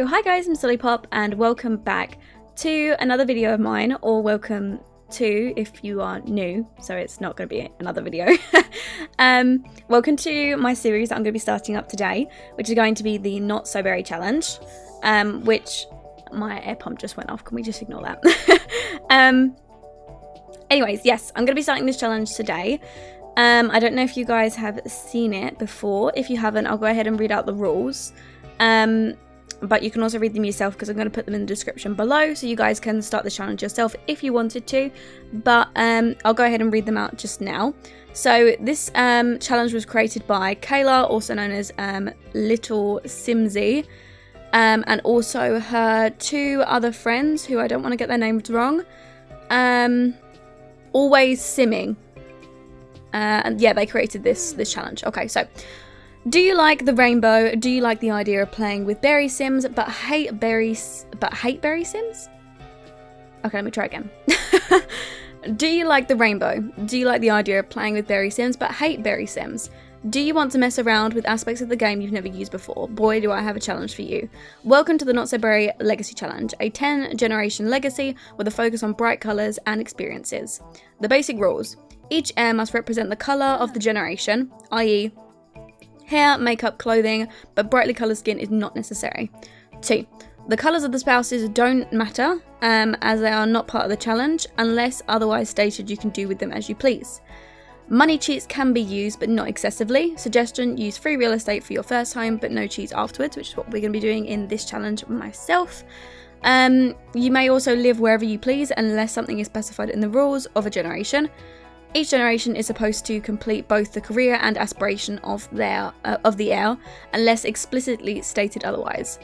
So hi guys, I'm Silly Pop and welcome back to another video of mine, or welcome to if you are new, so it's not going to be another video. Welcome to my series that I'm going to be starting up today, which is going to be the Not So Berry Challenge, which my air pump just went off. Can we just ignore that? Anyways, yes, I'm going to be starting this challenge today. I don't know if you guys have seen it before. If you haven't, I'll go ahead and read out the rules. But you can also read them yourself because I'm going to put them in the description below, so you guys can start the challenge yourself if you wanted to. But I'll go ahead and read them out just now. So this challenge was created by Kayla, also known as Little Simsy, and also her two other friends who I don't want to get their names wrong. Always Simming. And yeah, they created this challenge. Okay, so do you like the rainbow? Do you like the idea of playing with berry sims but hate berry sims? Okay, let me try again. Do you like the rainbow? Do you like the idea of playing with berry sims but hate berry sims? Do you want to mess around with aspects of the game you've never used before? Boy, do I have a challenge for you. Welcome to the Not So Berry Legacy Challenge, a 10-generation legacy with a focus on bright colours and experiences. The basic rules. Each heir must represent the colour of the generation, i.e. hair, makeup, clothing, but brightly coloured skin is not necessary. 2. The colours of the spouses don't matter, as they are not part of the challenge. Unless otherwise stated, you can do with them as you please. Money cheats can be used, but not excessively. Suggestion, use free real estate for your first home, but no cheats afterwards, which is what we're going to be doing in this challenge myself. You may also live wherever you please, unless something is specified in the rules of a generation. Each generation is supposed to complete both the career and aspiration of the heir, unless explicitly stated otherwise.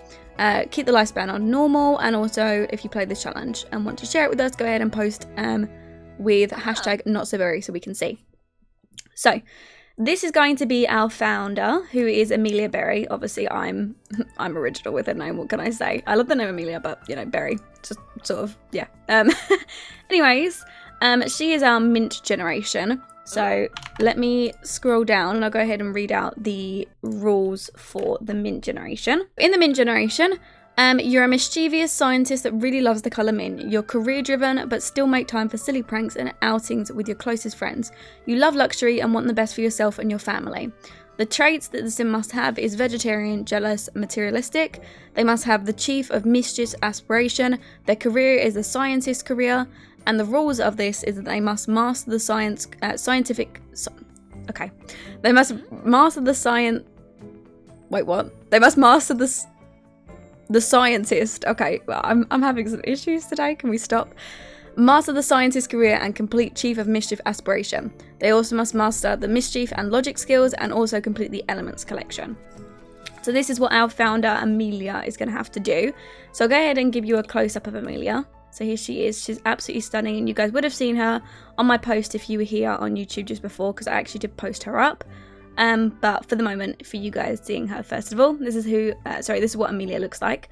Keep the lifespan on normal, and also if you play this challenge and want to share it with us, go ahead and post with hashtag #NotSoBerry so we can see. So this is going to be our founder, who is Amelia Berry. Obviously, I'm original with her name. What can I say? I love the name Amelia, but you know, Berry, just sort of yeah. Anyways. She is our mint generation, so let me scroll down and I'll go ahead and read out the rules for the mint generation. In the mint generation, you're a mischievous scientist that really loves the colour mint. You're career driven but still make time for silly pranks and outings with your closest friends. You love luxury and want the best for yourself and your family. The traits that the sim must have is vegetarian, jealous, materialistic. They must have the chief of mischief's aspiration. Their career is a scientist career. And the rules of this is that they must master the They must master the science. Wait, what? They must master the scientist. Okay, well, I'm having some issues today. Can we stop? Master the scientist career and complete chief of mischief aspiration. They also must master the mischief and logic skills and also complete the elements collection. So this is what our founder Amelia is going to have to do. So I'll go ahead and give you a close-up of Amelia. So here she is. She's absolutely stunning, and you guys would have seen her on my post if you were here on YouTube just before, because I actually did post her up. But for the moment, for you guys seeing her first of all, this is this is what Amelia looks like.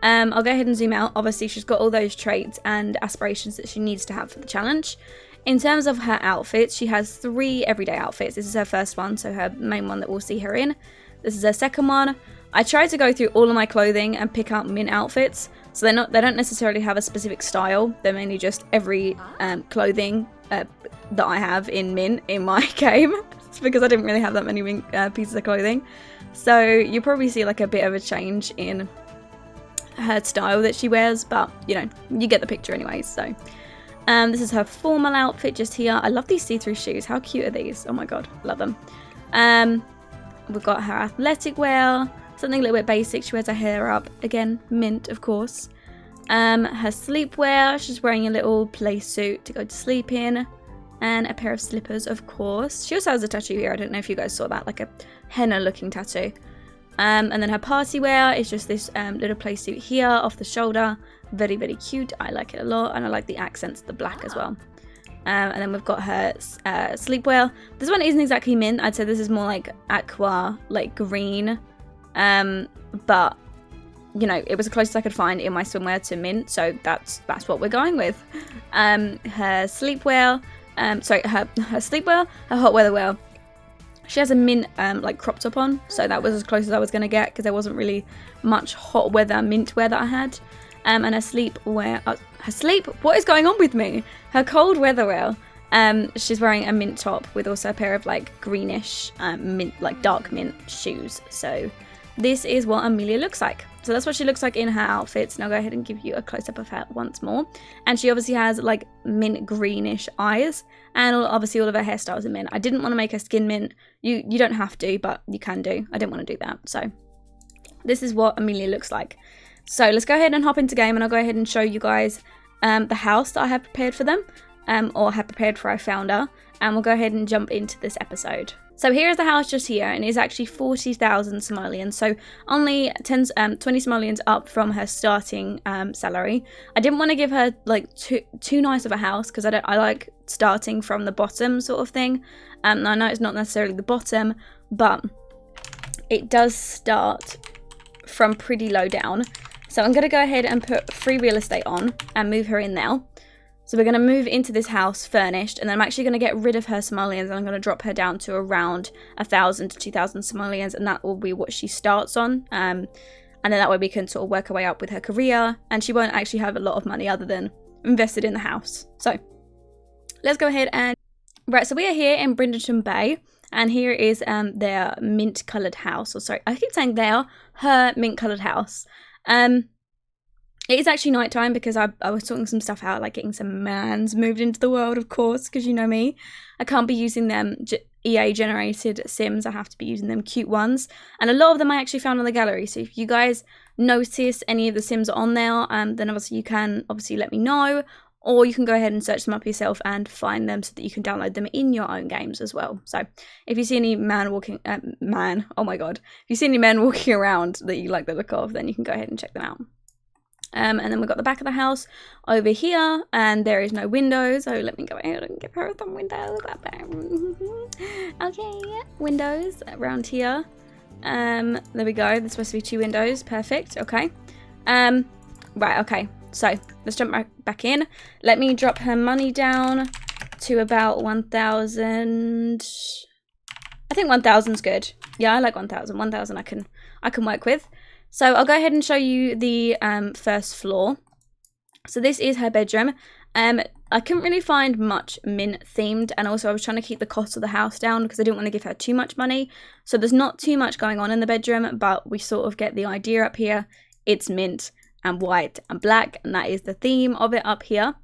I'll go ahead and zoom out. Obviously, she's got all those traits and aspirations that she needs to have for the challenge. In terms of her outfits, she has 3 everyday outfits. This is her first one, so her main one that we'll see her in. This is her second one. I tried to go through all of my clothing and pick out mint outfits. So they don't necessarily have a specific style. They're mainly just every clothing that I have in mint in my game. It's because I didn't really have that many pieces of clothing. So you probably see like a bit of a change in her style that she wears, but you know, you get the picture anyways. So this is her formal outfit just here. I love these see-through shoes. How cute are these? Oh my god, love them. We've got her athletic wear. Something a little bit basic. She wears her hair up. Again, mint, of course. Her sleepwear. She's wearing a little play suit to go to sleep in. And a pair of slippers, of course. She also has a tattoo here. I don't know if you guys saw that. Like a henna-looking tattoo. And then her party wear is just this little play suit here off the shoulder. Very, very cute. I like it a lot. And I like the accents, the black as well. And then we've got her sleepwear. This one isn't exactly mint. I'd say this is more like aqua, like green. But you know, it was the closest I could find in my swimwear to mint, so that's what we're going with. Her sleepwear, her sleepwear, her hot weather wear. She has a mint like crop top on, so that was as close as I was going to get because there wasn't really much hot weather mint wear that I had. And her sleepwear, her sleep, what is going on with me? Her cold weather wear. She's wearing a mint top with also a pair of like greenish mint, like dark mint shoes. So this is what Amelia looks like. So that's what she looks like in her outfits. Now I'll go ahead and give you a close-up of her once more. And she obviously has like mint greenish eyes, and obviously all of her hairstyles are mint. I didn't want to make her skin mint. You don't have to, but you can do. I didn't want to do that. So this is what Amelia looks like. So let's go ahead and hop into game, and I'll go ahead and show you guys the house that I have prepared for them, or have prepared for I found her, and we'll go ahead and jump into this episode. So here is the house just here, and it's actually 40,000 simoleons, so only 20 simoleons up from her starting salary. I didn't want to give her like too nice of a house because I like starting from the bottom sort of thing. I know it's not necessarily the bottom, but it does start from pretty low down. So I'm going to go ahead and put free real estate on and move her in now. So we're going to move into this house furnished, and then I'm actually going to get rid of her simoleons, and I'm going to drop her down to around 1,000 to 2,000 simoleons, and that will be what she starts on. And then that way we can sort of work our way up with her career, and she won't actually have a lot of money other than invested in the house. So let's go ahead and... Right, so we are here in Bridgerton Bay, and here is their mint coloured house. Or sorry, I keep saying her mint coloured house. It is actually nighttime because I was sorting some stuff out, like getting some mans moved into the world, of course, because you know me. I can't be using them EA generated Sims. I have to be using them cute ones. And a lot of them I actually found on the gallery. So if you guys notice any of the Sims on there, then obviously you can let me know. Or you can go ahead and search them up yourself and find them so that you can download them in your own games as well. So if you see any oh my god. If you see any men walking around that you like the look of, then you can go ahead and check them out. And then we've got the back of the house over here, and there is no windows, so let me go ahead and give her some windows up there. Okay, windows around here. There we go, there's supposed to be 2 windows, perfect, okay. Right, okay, so let's jump back in. Let me drop her money down to about 1,000. I think 1,000's good. Yeah, I like 1,000. 1,000 I can work with. So I'll go ahead and show you the first floor. So this is her bedroom. I couldn't really find much mint themed, and also I was trying to keep the cost of the house down because I didn't want to give her too much money. So there's not too much going on in the bedroom, but we sort of get the idea up here. It's mint and white and black, and that is the theme of it up here.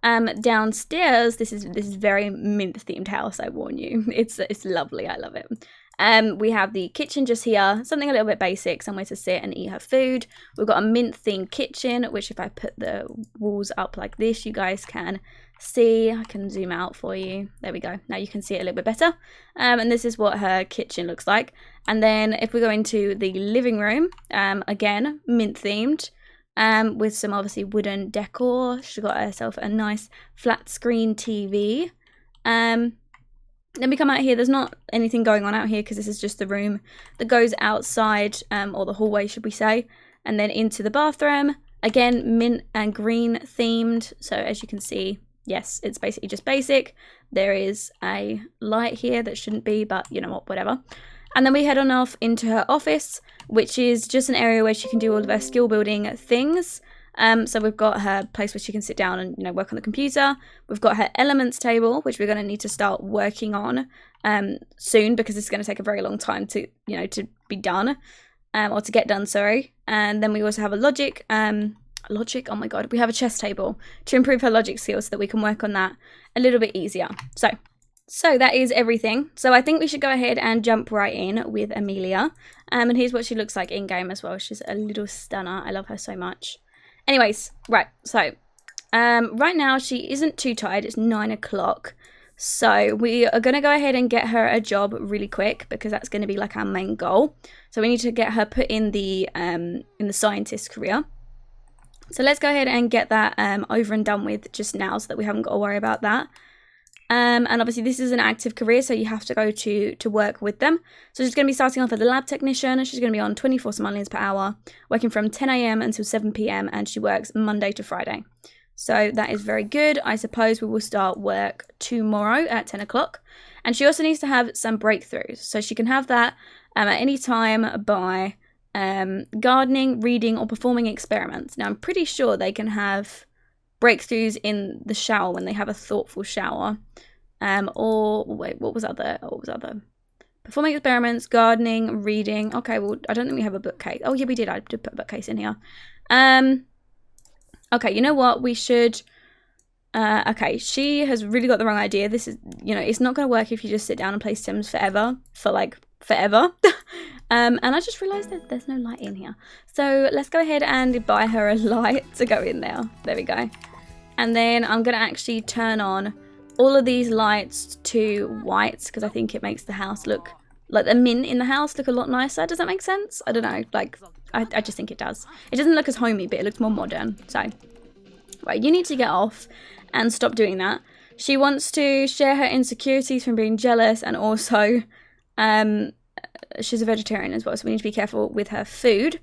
Downstairs, this is very mint themed house, I warn you. It's lovely, I love it. We have the kitchen just here, something a little bit basic, somewhere to sit and eat her food. We've got a mint themed kitchen, which if I put the walls up like this, you guys can see. I can zoom out for you. There we go. Now you can see it a little bit better. And this is what her kitchen looks like. And then if we go into the living room, again, mint themed, with some obviously wooden decor. She's got herself a nice flat screen TV. Then we come out here. There's not anything going on out here because this is just the room that goes outside, or the hallway, should we say. And then into the bathroom. Again, mint and green themed. So as you can see, yes, it's basically just basic. There is a light here that shouldn't be, but you know what, whatever. And then we head on off into her office, which is just an area where she can do all of her skill building things. So we've got her place where she can sit down and, you know, work on the computer. We've got her elements table, which we're going to need to start working on soon because it's going to take a very long time to, you know, to be done, or to get done, sorry. And then we also have a logic, oh my god, we have a chess table to improve her logic skills so that we can work on that a little bit easier. So that is everything. So I think we should go ahead and jump right in with Amelia. And here's what she looks like in game as well. She's a little stunner. I love her so much. Anyways, right, so right now she isn't too tired. It's 9 o'clock. So we are going to go ahead and get her a job really quick because that's going to be like our main goal. So we need to get her put in the scientist career. So let's go ahead and get that over and done with just now so that we haven't got to worry about that. And obviously this is an active career, so you have to go to work with them. So she's going to be starting off as a lab technician. She's going to be on 24 simoleons per hour, working from 10 AM until 7 PM, and she works Monday to Friday. So that is very good. I suppose we will start work tomorrow at 10 o'clock. And she also needs to have some breakthroughs. So she can have that at any time by gardening, reading, or performing experiments. Now, I'm pretty sure they can have breakthroughs in the shower when they have a thoughtful shower. Or, wait, what was other? Performing experiments, gardening, reading. Okay, well, I don't think we have a bookcase. Oh, yeah, we did. I did put a bookcase in here. Okay, you know what? We should... okay, she has really got the wrong idea. This is, you know, it's not going to work if you just sit down and play Sims forever. For, like, forever. And I just realised that there's no light in here. So let's go ahead and buy her a light to go in there. There we go. And then I'm going to actually turn on all of these lights to white because I think it makes the house look, like the mint in the house look a lot nicer. Does that make sense? I don't know. Like, I just think it does. It doesn't look as homey, but it looks more modern. So, right, you need to get off and stop doing that. She wants to share her insecurities from being jealous, and also she's a vegetarian as well, so we need to be careful with her food.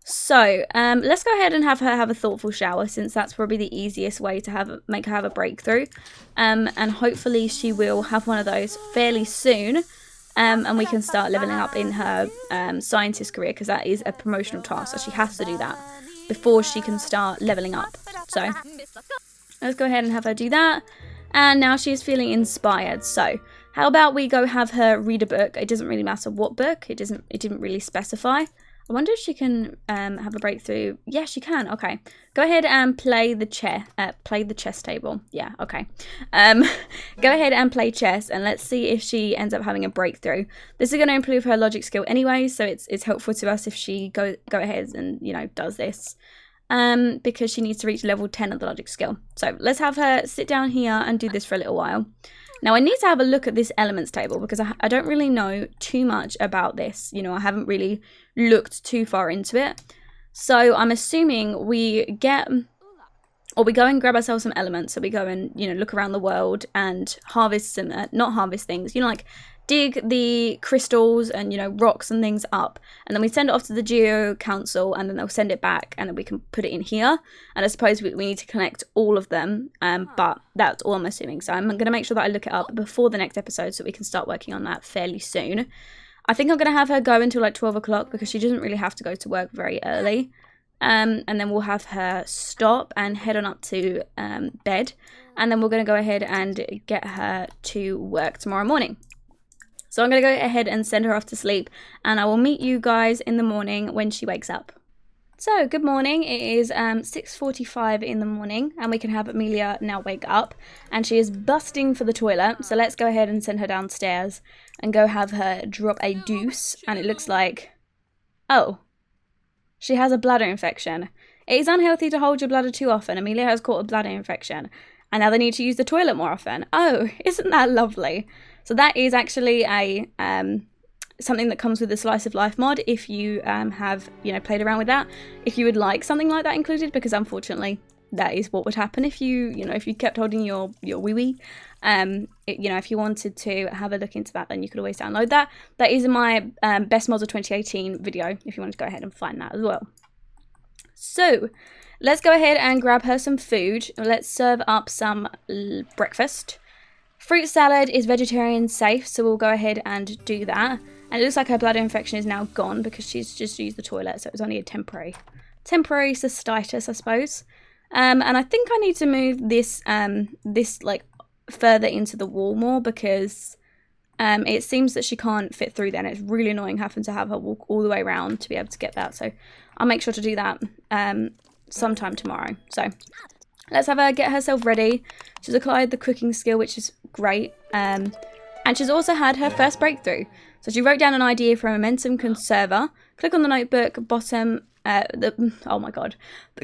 So let's go ahead and have her have a thoughtful shower, since that's probably the easiest way to make her have a breakthrough. And hopefully she will have one of those fairly soon, and we can start leveling up in her scientist career, because that is a promotional task, so she has to do that before she can start leveling up. So let's go ahead and have her do that. And now she is feeling inspired, so how about we go have her read a book? It doesn't really matter what book. It didn't really specify. I wonder if she can have a breakthrough. Yeah, she can. Okay, go ahead and play the chess table. Yeah, okay. Go ahead and play chess, and let's see if she ends up having a breakthrough. This is going to improve her logic skill anyway, so it's helpful to us if she go ahead and, you know, does this. Because she needs to reach level 10 of the logic skill. So let's have her sit down here and do this for a little while. Now I need to have a look at this elements table, because I don't really know too much about this. You know, I haven't really looked too far into it. So I'm assuming we go and grab ourselves some elements. So we go and, you know, look around the world and harvest some, not harvest things, you know, like dig the crystals and, you know, rocks and things up, and then we send it off to the Geo Council, and then they'll send it back, and then we can put it in here. And I suppose we need to collect all of them, but that's all I'm assuming. So I'm going to make sure that I look it up before the next episode, so we can start working on that fairly soon. I think I'm going to have her go until like 12 o'clock, because she doesn't really have to go to work very early. And then we'll have her stop and head on up to bed, and then we're going to go ahead and get her to work tomorrow morning. So I'm going to go ahead and send her off to sleep, and I will meet you guys in the morning when she wakes up. So, good morning. It is 6:45 in the morning, and we can have Amelia now wake up, and she is busting for the toilet. So let's go ahead and send her downstairs and go have her drop a deuce, and it looks like, oh, she has a bladder infection. It is unhealthy to hold your bladder too often. Amelia has caught a bladder infection, and now they need to use the toilet more often. Oh, isn't that lovely? So that is actually a something that comes with the Slice of Life mod, if you have, you know, played around with that. If you would like something like that included, because unfortunately that is what would happen if you kept holding your wee-wee. You know, if you wanted to have a look into that, then you could always download that. That is in my Best Mods of 2018 video, if you want to go ahead and find that as well. So let's go ahead and grab her some food. Let's serve up some breakfast. Fruit salad is vegetarian safe, so we'll go ahead and do that. And it looks like her bladder infection is now gone, because she's just used the toilet, so it was only a temporary cystitis, I suppose. And I think I need to move this like further into the wall more, because it seems that she can't fit through there, and it's really annoying having to have her walk all the way around to be able to get that. So I'll make sure to do that sometime tomorrow. So let's have her get herself ready. She's acquired the cooking skill, which is great. And she's also had her first breakthrough. So she wrote down an idea for a momentum conserver. Click on the notebook bottom. Oh my god.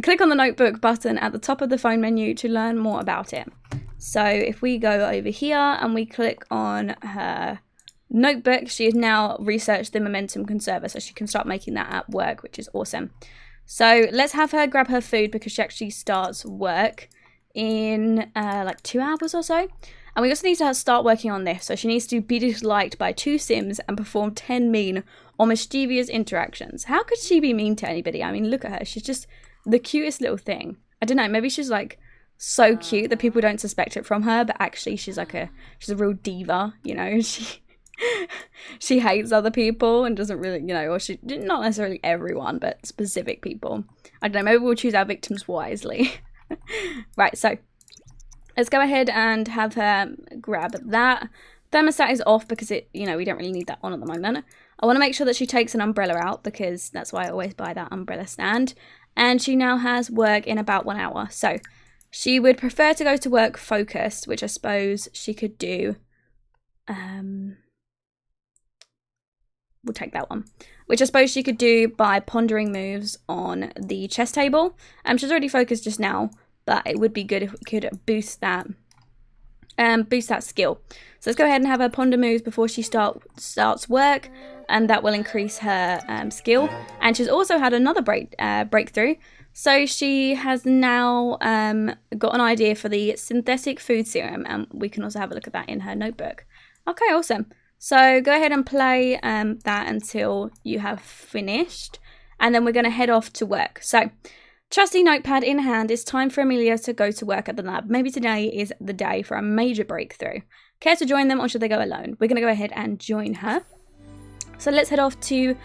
Click on the notebook button at the top of the phone menu to learn more about it. So if we go over here and we click on her notebook, she has now researched the momentum conserver, so she can start making that at work, which is awesome. So let's have her grab her food, because she actually starts work in like 2 hours or so. And we also need to start working on this. So she needs to be disliked by 2 Sims and perform 10 mean or mischievous interactions. How could she be mean to anybody? I mean, look at her. She's just the cutest little thing. I don't know. Maybe she's like so cute that people don't suspect it from her, but actually she's a real diva, you know. She hates other people and doesn't really, you know, or she, not necessarily everyone, but specific people. I don't know, maybe we'll choose our victims wisely. Right, so let's go ahead and have her grab that. Thermostat is off because it, you know, we don't really need that on at the moment. I want to make sure that she takes an umbrella out because that's why I always buy that umbrella stand. And she now has work in about 1 hour. So she would prefer to go to work focused, which I suppose she could do. We'll take that one. Which I suppose she could do by pondering moves on the chess table. She's already focused just now, but it would be good if we could boost that skill. So let's go ahead and have her ponder moves before she starts work, and that will increase her skill. And she's also had another breakthrough. So she has now got an idea for the synthetic food serum, and we can also have a look at that in her notebook. Okay, awesome. So go ahead and play that until you have finished, and then we're going to head off to work. So trusty notepad in hand, it's time for Amelia to go to work at the lab. Maybe today is the day for a major breakthrough. Care to join them, or should they go alone? We're going to go ahead and join her. So let's head off to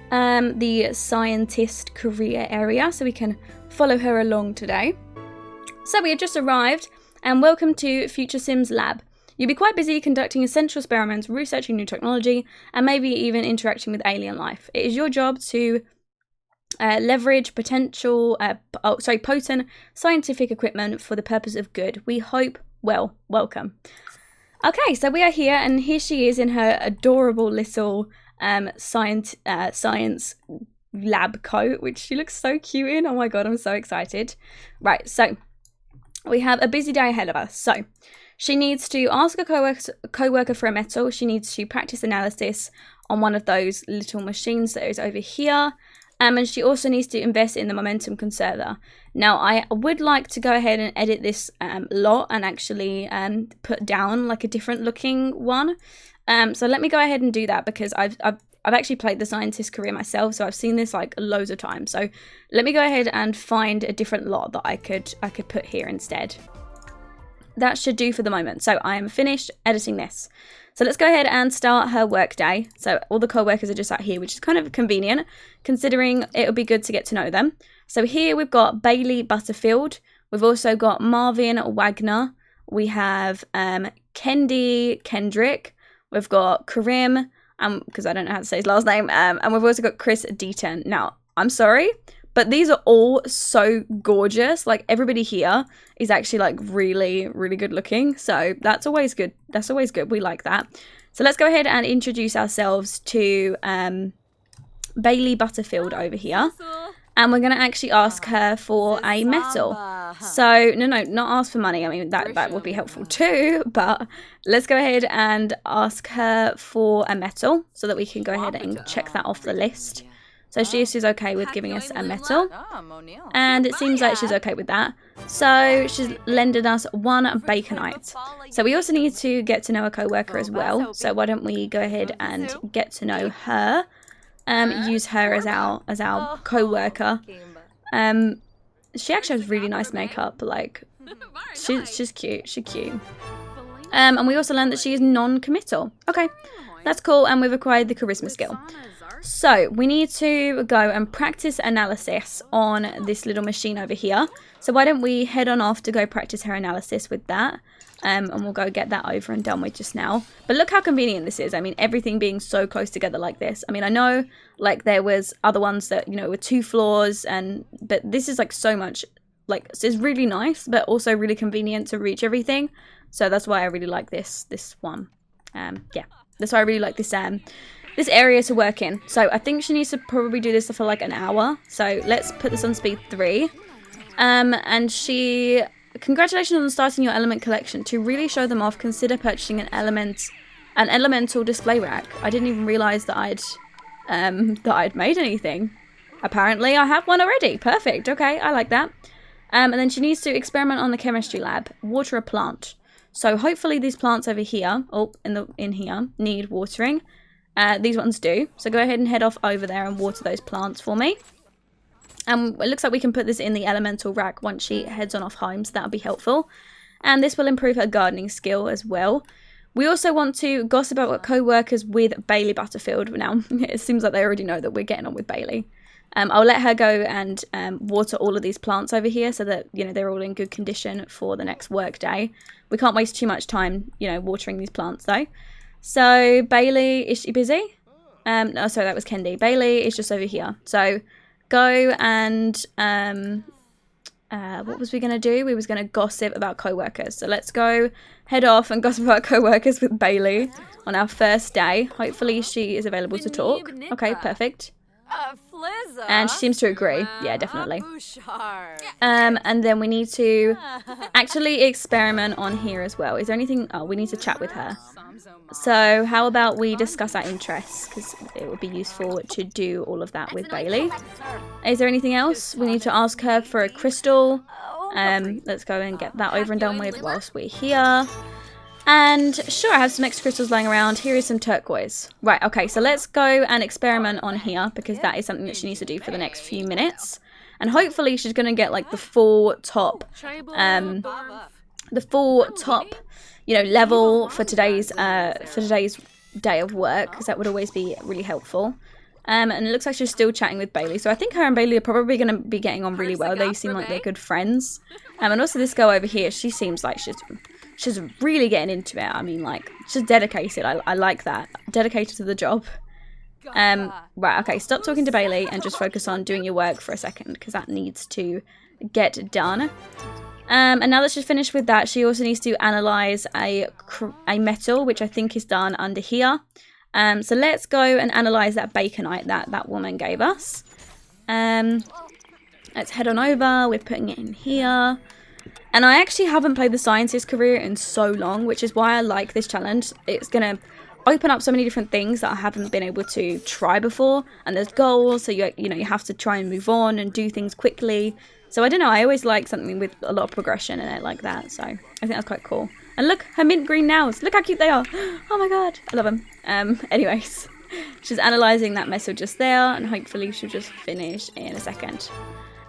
the scientist career area so we can follow her along today. So we have just arrived, and welcome to Future Sims Lab. You'll be quite busy conducting essential experiments, researching new technology, and maybe even interacting with alien life. It is your job to leverage potent scientific equipment for the purpose of good. We hope, well, welcome. Okay, so we are here, and here she is in her adorable little science lab coat, which she looks so cute in. Oh my god, I'm so excited. Right, so we have a busy day ahead of us. So she needs to ask a co-worker for a metal. She needs to practice analysis on one of those little machines that is over here. And she also needs to invest in the momentum conserver. Now, I would like to go ahead and edit this lot and actually put down like a different looking one. So let me go ahead and do that because I've actually played the scientist career myself, so I've seen this like loads of times. So let me go ahead and find a different lot that I could put here instead. That should do for the moment. So I am finished editing this. So let's go ahead and start her work day. So all the co-workers are just out here, which is kind of convenient considering it would be good to get to know them. So here we've got Bailey Butterfield. We've also got Marvin Wagner. We have Kendi Kendrick. We've got Karim, because I don't know how to say his last name. And we've also got Chris Deaton. Now, I'm sorry, but these are all so gorgeous. Like everybody here is actually like really, really good looking. So that's always good. That's always good. We like that. So let's go ahead and introduce ourselves to Bailey Butterfield over here. And we're going to actually ask her for a metal. So, no, not ask for money. I mean, that would be helpful too. But let's go ahead and ask her for a metal so that we can go ahead and check that off the list. So she's okay with giving us a metal. And it seems like she's okay with that. So she's lended us 1 baconite. So we also need to get to know a co-worker as well. So why don't we go ahead and get to know her. Use her as our co-worker. She actually has really nice makeup. Like, she's cute. She's cute. And we also learned that she is non-committal. Okay, that's cool. And we've acquired the charisma skill. So we need to go and practice analysis on this little machine over here. So why don't we head on off to go practice her analysis with that. And we'll go get that over and done with just now. But look how convenient this is. I mean, everything being so close together like this. I mean, I know like there was other ones that, you know, were 2 floors, but this is like so much, like it's really nice, but also really convenient to reach everything. So that's why I really like this one. Yeah, that's why I really like this area to work in. So I think she needs to probably do this for like an hour. So let's put this on speed 3. And congratulations on starting your element collection. To really show them off, consider purchasing an elemental display rack. I didn't even realize that I'd made anything. Apparently I have one already. Perfect. Okay, I like that. And then she needs to experiment on the chemistry lab. Water a plant. So hopefully these plants over here, in here, need watering. These ones do. So go ahead and head off over there and water those plants for me. And it looks like we can put this in the elemental rack once she heads on off home, so that'll be helpful. And this will improve her gardening skill as well. We also want to gossip about co-workers with Bailey Butterfield. Now, it seems like they already know that we're getting on with Bailey. I'll let her go and water all of these plants over here so that, you know, they're all in good condition for the next work day. We can't waste too much time, you know, watering these plants though. So Bailey, is she busy? No, sorry, that was Kendi. Bailey is just over here. So go and, what was we going to do? We was going to gossip about co-workers. So let's go head off and gossip about co-workers with Bailey on our first day. Hopefully she is available to talk. Okay, perfect. And she seems to agree. Yeah, definitely. And then we need to actually experiment on here as well. Is there anything? Oh, we need to chat with her. So how about we discuss our interests? Because it would be useful to do all of that with Bailey. Is there anything else? We need to ask her for a crystal. Let's go and get that over and done with whilst we're here. And sure, I have some extra crystals lying around. Here is some turquoise. Right, okay, so let's go and experiment on here because that is something that she needs to do for the next few minutes. And hopefully she's going to get like the full top, you know, level for today's day of work, because that would always be really helpful. And it looks like she's still chatting with Bailey. So I think her and Bailey are probably going to be getting on really well. They seem like they're good friends. And also this girl over here, she seems like she's really getting into it. I mean, like, she's dedicated. I like that. Dedicated to the job. Right, okay, stop talking to Bailey and just focus on doing your work for a second, because that needs to get done. And now that she's finished with that, she also needs to analyze a metal, which I think is done under here. So let's go and analyze that baconite that woman gave us. Let's head on over. We're putting it in here. And I actually haven't played the Scientist career in so long, which is why I like this challenge. It's going to open up so many different things that I haven't been able to try before. And there's goals, so you have to try and move on and do things quickly. So I don't know, I always like something with a lot of progression in it like that. So I think that's quite cool. And look, her mint green nails. Look how cute they are. Oh my god, I love them. Anyways, she's analysing that metal just there, and hopefully she'll just finish in a second.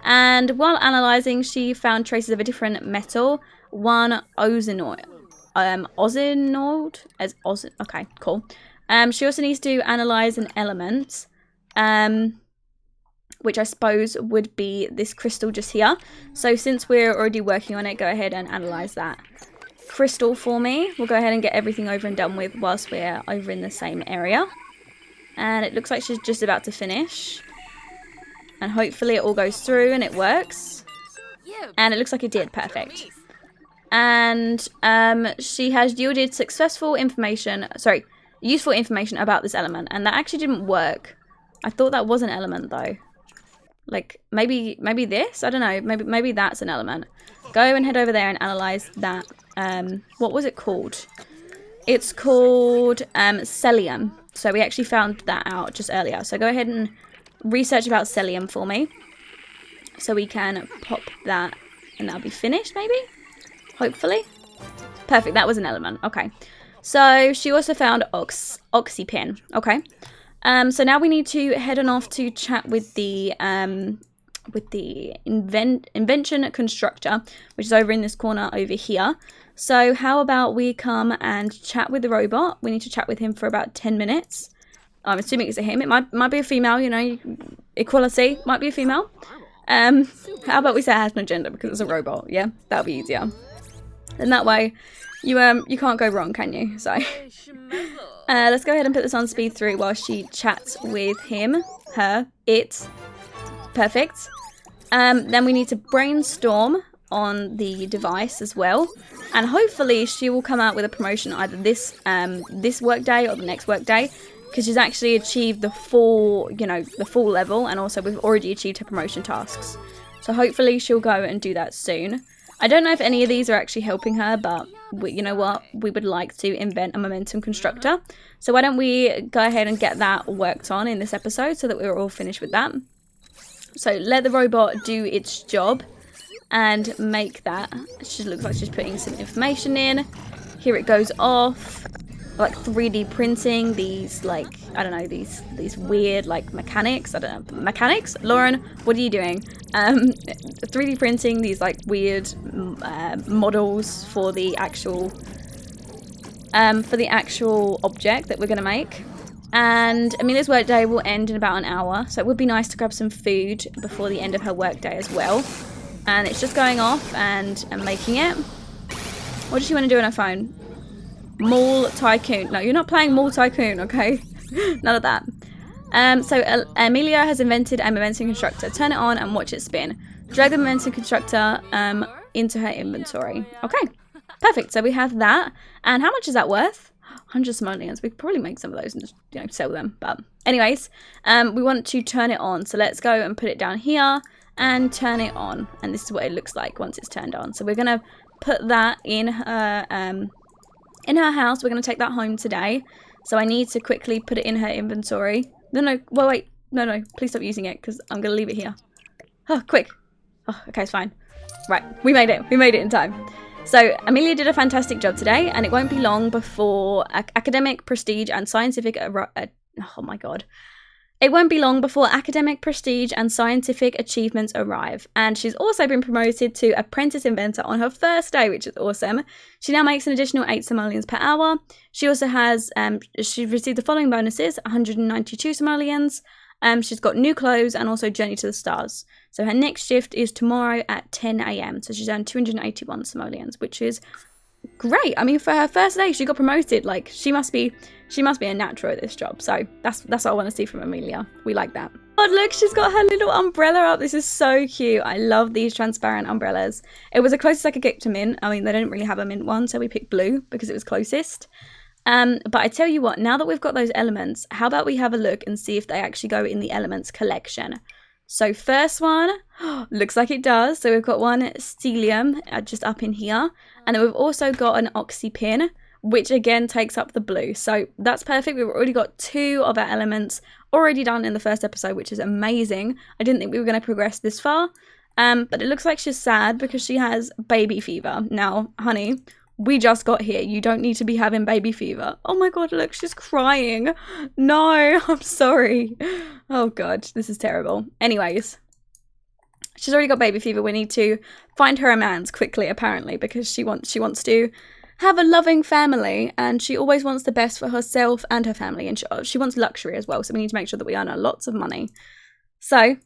And while analysing, she found traces of a different metal, one ozinoid. Okay, cool. She also needs to analyse an element, which I suppose would be this crystal just here. So since we're already working on it, go ahead and analyse that crystal for me. We'll go ahead and get everything over and done with whilst we're over in the same area. And it looks like she's just about to finish. And hopefully it all goes through and it works. And it looks like it did. Perfect. And she has yielded useful information about this element. And that actually didn't work. I thought that was an element though. Like maybe this? I don't know. Maybe that's an element. Go and head over there and analyze that. What was it called? It's called cellium. So we actually found that out just earlier. So go ahead and research about cellium for me. So we can pop that and that'll be finished maybe? Hopefully. Perfect. That was an element. Okay. So she also found oxypin. Okay. So now we need to head on off to chat with the invention constructor, which is over in this corner over here. So how about we come and chat with the robot? We need to chat with him for about 10 minutes. I'm assuming it's a him. It might be a female, you know, equality. Might be a female. How about we say it has no gender because it's a robot? Yeah, that'll be easier. And that way, you can't go wrong, can you? So. Let's go ahead and put this on speed 3 while she chats with him, her, it. Perfect. Then we need to brainstorm on the device as well. And hopefully she will come out with a promotion either this work day or the next work day. Because she's actually achieved the full level. And also we've already achieved her promotion tasks. So hopefully she'll go and do that soon. I don't know if any of these are actually helping her, but you know what? We would like to invent a momentum constructor. So why don't we go ahead and get that worked on in this episode so that we're all finished with that. So let the robot do its job and make that. She looks like she's putting some information in. Here it goes off. like 3D printing these, like, I don't know, these weird like mechanics. I don't know, mechanics. Lauren, what are you doing? 3D printing these like weird models for the actual object that we're gonna make. And Amelia's workday will end in about an hour, so it would be nice to grab some food before the end of her workday as well. And it's just going off and making it. What does she want to do on her phone? Mall Tycoon. No, you're not playing Mall Tycoon, okay? None of that. So Amelia has invented a momentum constructor. Turn it on and watch it spin. Drag the momentum constructor into her inventory. Okay, perfect. So we have that. And how much is that worth? 100 simoleons. We could probably make some of those and just, you know, sell them. But anyways, we want to turn it on. So let's go and put it down here and turn it on. And this is what it looks like once it's turned on. So we're going to put that in her house. We're going to take that home today. So I need to quickly put it in her inventory. No, well, wait. No, please stop using it because I'm going to leave it here. Oh, quick. Oh, okay, it's fine. Right, we made it. We made it in time. So Amelia did a fantastic job today, and it won't be long before academic prestige and scientific... oh my god. It won't be long before academic prestige and scientific achievements arrive. And she's also been promoted to apprentice inventor on her first day, which is awesome. She now makes an additional 8 simoleons per hour. She also has, she received the following bonuses: 192 simoleons. She's got new clothes and also Journey to the Stars. So her next shift is tomorrow at 10 AM. So she's earned 281 simoleons, which is great. I mean, for her first day, she got promoted. Like, she must be a natural at this job. So that's what I want to see from Amelia. We like that. Oh, look, she's got her little umbrella up. This is so cute. I love these transparent umbrellas. It was the closest I could get to mint. I mean, they didn't really have a mint one, so we picked blue because it was closest. But I tell you what, now that we've got those elements, how about we have a look and see if they actually go in the elements collection. So first one, looks like it does. So we've got one stellium just up in here. And then we've also got an oxy pin, which again takes up the blue. So that's perfect. We've already got 2 of our elements already done in the first episode, which is amazing. I didn't think we were going to progress this far. But it looks like she's sad because she has baby fever. Now, honey, we just got here. You don't need to be having baby fever. Oh my god, look, she's crying. No, I'm sorry. Oh god, this is terrible. Anyways, she's already got baby fever. We need to find her a man's quickly, apparently, because she wants to have a loving family, and she always wants the best for herself and her family, and she wants luxury as well. So we need to make sure that we earn her lots of money. So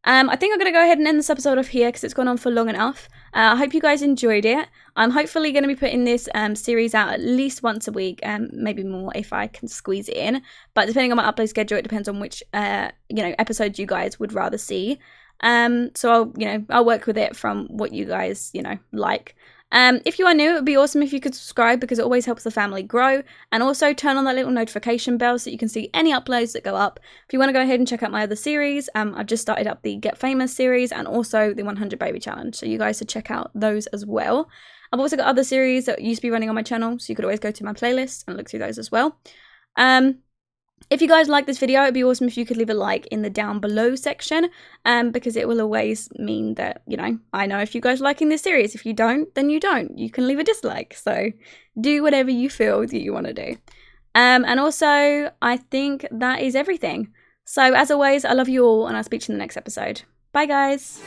I think I'm going to go ahead and end this episode off here because it's gone on for long enough. I hope you guys enjoyed it. I'm hopefully going to be putting this series out at least once a week, maybe more if I can squeeze it in. But depending on my upload schedule, it depends on which episodes you guys would rather see. So I'll work with it from what you guys like. If you are new, it would be awesome if you could subscribe because it always helps the family grow, and also turn on that little notification bell so you can see any uploads that go up. If you want to go ahead and check out my other series, I've just started up the Get Famous series and also the 100 Baby Challenge, so you guys should check out those as well. I've also got other series that used to be running on my channel, so you could always go to my playlist and look through those as well. If you guys like this video, it'd be awesome if you could leave a like in the down below section, because it will always mean that, I know if you guys are liking this series. If you don't, then you don't. You can leave a dislike. So do whatever you feel that you want to do. And also, I think that is everything. So as always, I love you all, and I'll speak to you in the next episode. Bye, guys.